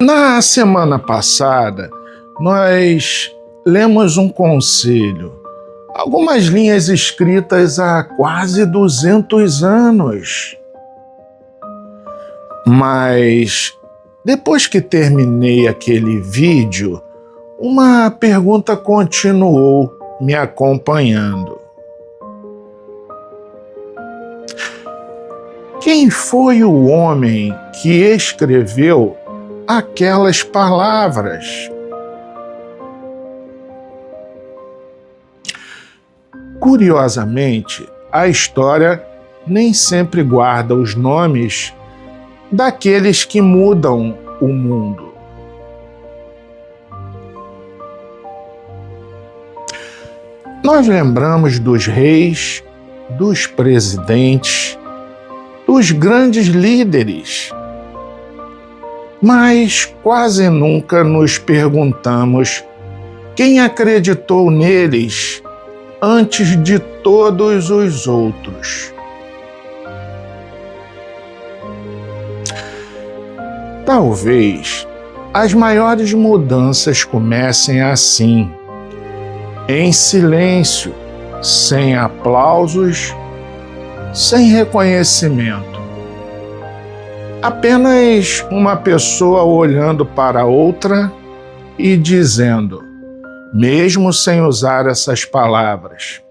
Na semana passada, nós lemos um conselho, algumas linhas escritas há quase 200 anos. Mas, depois que terminei aquele vídeo, uma pergunta continuou me acompanhando. Quem foi o homem que escreveu aquelas palavras? Curiosamente, a história nem sempre guarda os nomes daqueles que mudam o mundo. Nós lembramos dos reis, dos presidentes, dos grandes líderes, mas quase nunca nos perguntamos quem acreditou neles antes de todos os outros. Talvez as maiores mudanças comecem assim, em silêncio, sem aplausos, sem reconhecimento. Apenas uma pessoa olhando para outra e dizendo, mesmo sem usar essas palavras,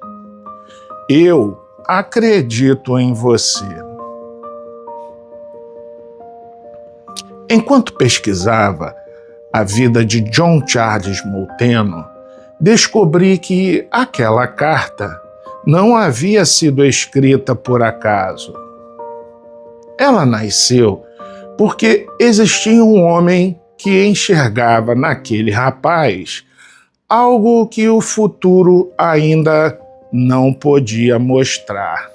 eu acredito em você. Enquanto pesquisava a vida de John Charles Molteno, descobri que aquela carta não havia sido escrita por acaso. Ela nasceu porque existia um homem que enxergava naquele rapaz algo que o futuro ainda não podia mostrar.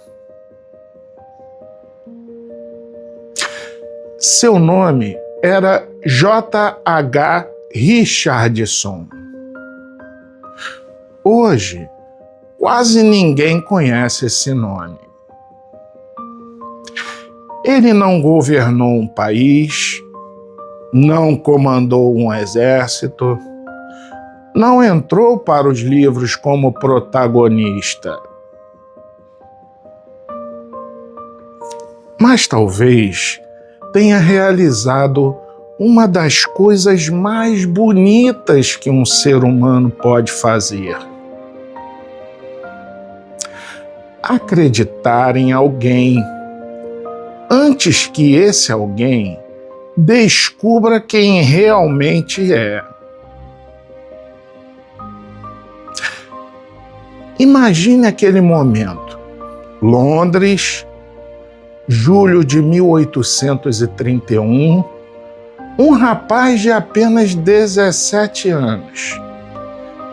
Seu nome era J.H. Richardson. Hoje, quase ninguém conhece esse nome. Ele não governou um país, não comandou um exército, não entrou para os livros como protagonista. Mas talvez tenha realizado uma das coisas mais bonitas que um ser humano pode fazer. Acreditar em alguém antes que esse alguém descubra quem realmente é. Imagine aquele momento. Londres, julho de 1831, um rapaz de apenas 17 anos,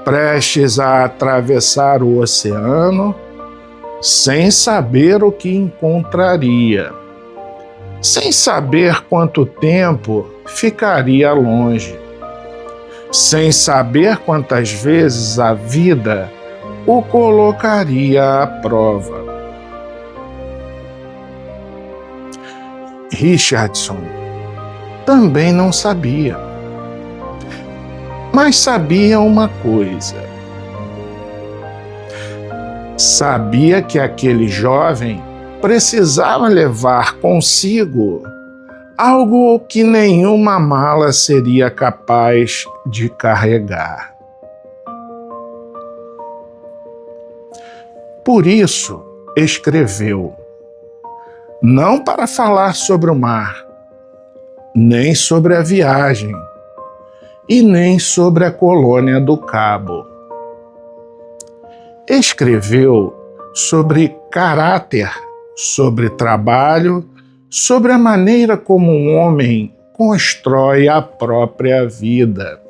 prestes a atravessar o oceano, sem saber o que encontraria, sem saber quanto tempo ficaria longe, sem saber quantas vezes a vida o colocaria à prova. Richardson também não sabia, mas sabia uma coisa. Sabia que aquele jovem precisava levar consigo algo que nenhuma mala seria capaz de carregar. Por isso, escreveu, não para falar sobre o mar, nem sobre a viagem, e nem sobre a colônia do Cabo. Escreveu sobre caráter, sobre trabalho, sobre a maneira como um homem constrói a própria vida.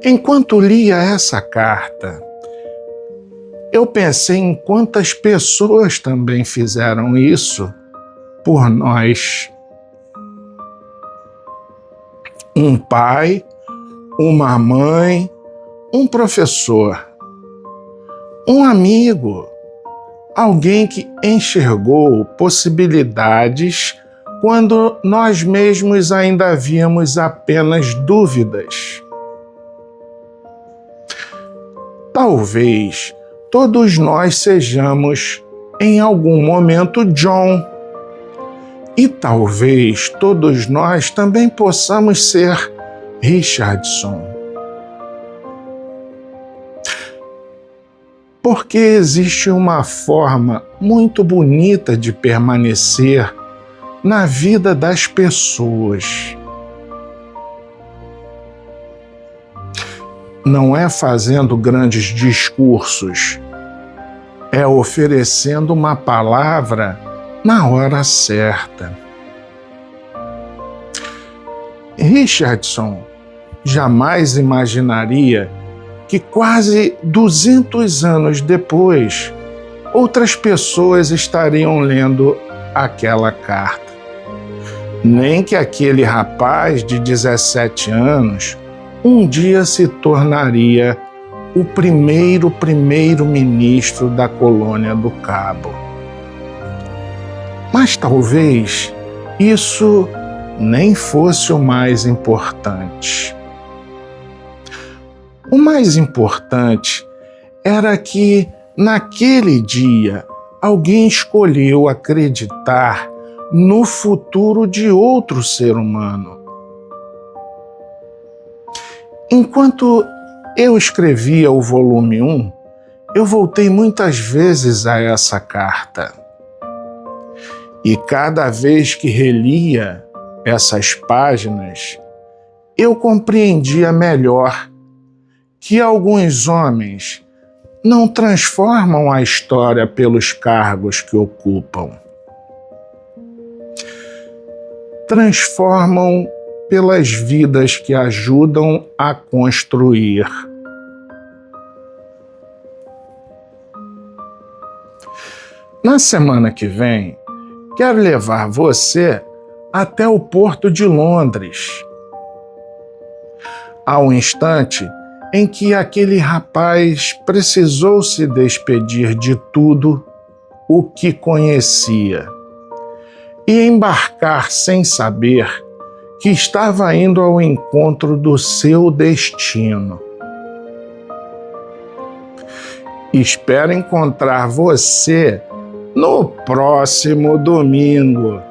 Enquanto lia essa carta, eu pensei em quantas pessoas também fizeram isso por nós. Um pai, uma mãe, um professor, um amigo, alguém que enxergou possibilidades quando nós mesmos ainda havíamos apenas dúvidas. Talvez todos nós sejamos, em algum momento, John. E talvez todos nós também possamos ser Richardson. Porque existe uma forma muito bonita de permanecer na vida das pessoas. Não é fazendo grandes discursos, é oferecendo uma palavra na hora certa. Richardson jamais imaginaria que quase 200 anos depois, outras pessoas estariam lendo aquela carta. Nem que aquele rapaz de 17 anos um dia se tornaria o primeiro-ministro da colônia do Cabo. Mas talvez isso nem fosse o mais importante. O mais importante era que, naquele dia, alguém escolheu acreditar no futuro de outro ser humano. Enquanto eu escrevia o volume 1, eu voltei muitas vezes a essa carta. E cada vez que relia essas páginas, eu compreendia melhor que alguns homens não transformam a história pelos cargos que ocupam. Transformam pelas vidas que ajudam a construir. Na semana que vem, quero levar você até o Porto de Londres, ao instante em que aquele rapaz precisou se despedir de tudo o que conhecia e embarcar sem saber que estava indo ao encontro do seu destino. Espero encontrar você no próximo domingo.